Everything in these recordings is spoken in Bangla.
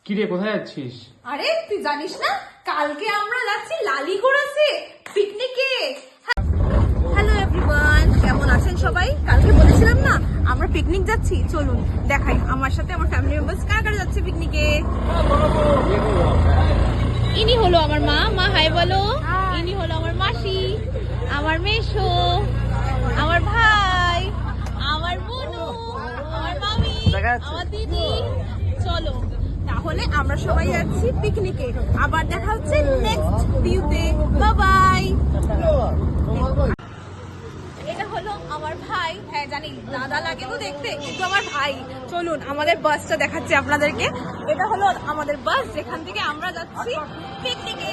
কিরে কোথায় যাচ্ছিস? আরে তুই জানিস না কালকে আমরা যাচ্ছি লালিগোড়াতে পিকনিকে। হ্যালো এভরিওয়ান, কেমন আছেন সবাই? কালকে বলেছিলাম না আমরা পিকনিক যাচ্ছি, চলুন দেখাই আমার সাথে আমার ফ্যামিলি মেম্বার্স কারা কারা যাচ্ছে পিকনিকে। ইনি হলো আমার মা, হাই বলো। ইনি হলো আমার মাসি, আমার মেশো, আমার ভাই, আমার বোনু, আমার মামি, আমার দিদি। চলো তাহলে আমরা সবাই যাচ্ছি পিকনিকে। আবার দেখা হচ্ছে নেক্সট ভিডিওতে। Bye bye. এটা হলো আমার ভাই, হ্যাঁ জানি দাদা লাগে তো দেখতে, কিন্তু আমার ভাই। চলুন আমাদের বাসটা দেখাচ্ছি আপনাদেরকে। এটা হলো আমাদের বাস, যেখান থেকে আমরা যাচ্ছি পিকনিকে।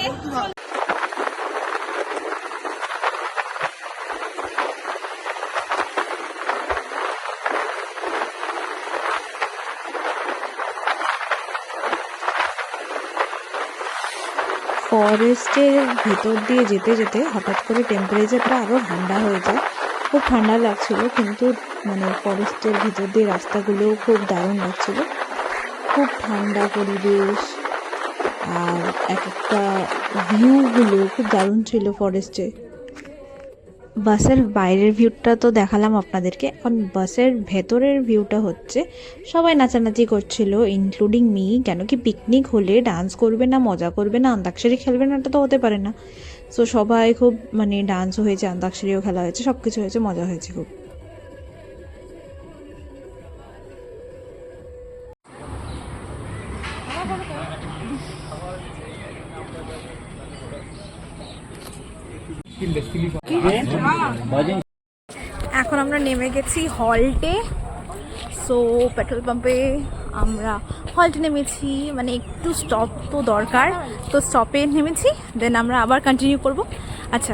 ফরেস্টের ভেতর দিয়ে যেতে যেতে হঠাৎ করে টেম্পারেচারটা আরও ঠান্ডা হয়ে যায়। খুব ঠান্ডা লাগছিল, কিন্তু মানে ফরেস্টের ভেতর দিয়ে রাস্তাগুলোও খুব দারুণ লাগছিল। খুব ঠান্ডা পরিবেশ, আর এক একটা ভিউগুলো খুব দারুণ ছিল ফরেস্টে। বাসের বাইরের ভিউটা তো দেখালাম আপনাদেরকে, এখন বাসের ভেতরের ভিউটা হচ্ছে সবাই নাচানাচি করছিল, ইনক্লুডিং মি। কেন কি পিকনিক হলে ডান্স করবে না, মজা করবে না, অন্তাক্ষরী খেলবে না, এটা তো হতে পারে না। সো সবাই খুব মানে ডান্সও হয়েছে, অন্তাক্ষরীও খেলা হয়েছে, সব কিছু হয়েছে, মজা হয়েছে খুব। এখন আমরা নেমে গেছি হল্টে। সো পেট্রোল পাম্পে আমরা হল্টে নেমেছি, মানে একটু স্টপ তো দরকার, তো স্টপে নেমেছি, দেন আমরা আবার কন্টিনিউ করব। আচ্ছা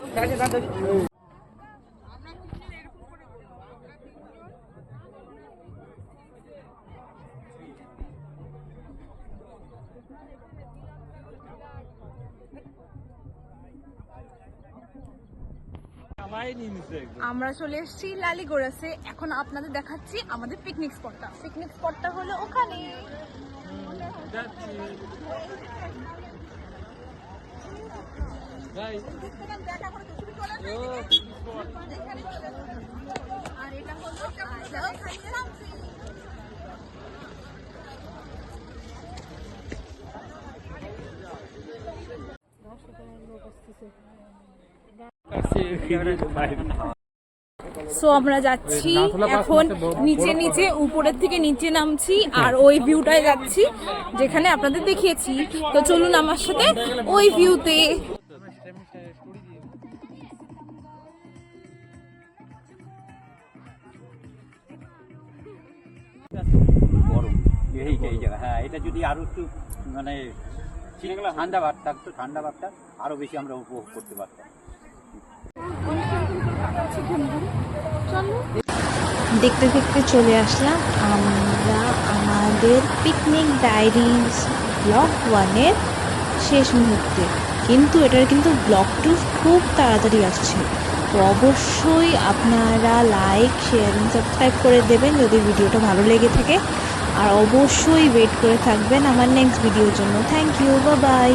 আমরা চলে এসেছি লালিগোড়াতে। এখন আপনাদের দেখাচ্ছি আমাদের পিকনিক স্পটটা। পিকনিক স্পটটা হলো ওখানে। আর এটা হলো সো আমরা যাচ্ছি এখন নিচে নিচে, উপরের থেকে নিচে নামছি, আর ওই ভিউটায় যাচ্ছি যেখানে আপনাদের দেখিয়েছি। তো চলুন আমার সাথে ওই ভিউতে। গরম এই জায়গা, হ্যাঁ এটা যদি আরো একটু মানে ঠান্ডা ভাব থাকতো, ঠান্ডা ভাবটা আরো বেশি আমরা উপভোগ করতে পারতাম। দেখতে দেখতে চলে আসলাম আমরা আমাদের পিকনিক ডায়েরিজ ব্লগ 1-এর শেষ মুহূর্তে। কিন্তু এটার কিন্তু ব্লগ 2 খুব তাড়াতাড়ি আসছে, তো অবশ্যই আপনারা লাইক, শেয়ার এবং সাবস্ক্রাইব করে দেবেন যদি ভিডিওটা ভালো লেগে থাকে। আর অবশ্যই ওয়েট করে থাকবেন আমার নেক্সট ভিডিওর জন্য। Thank you, bye by.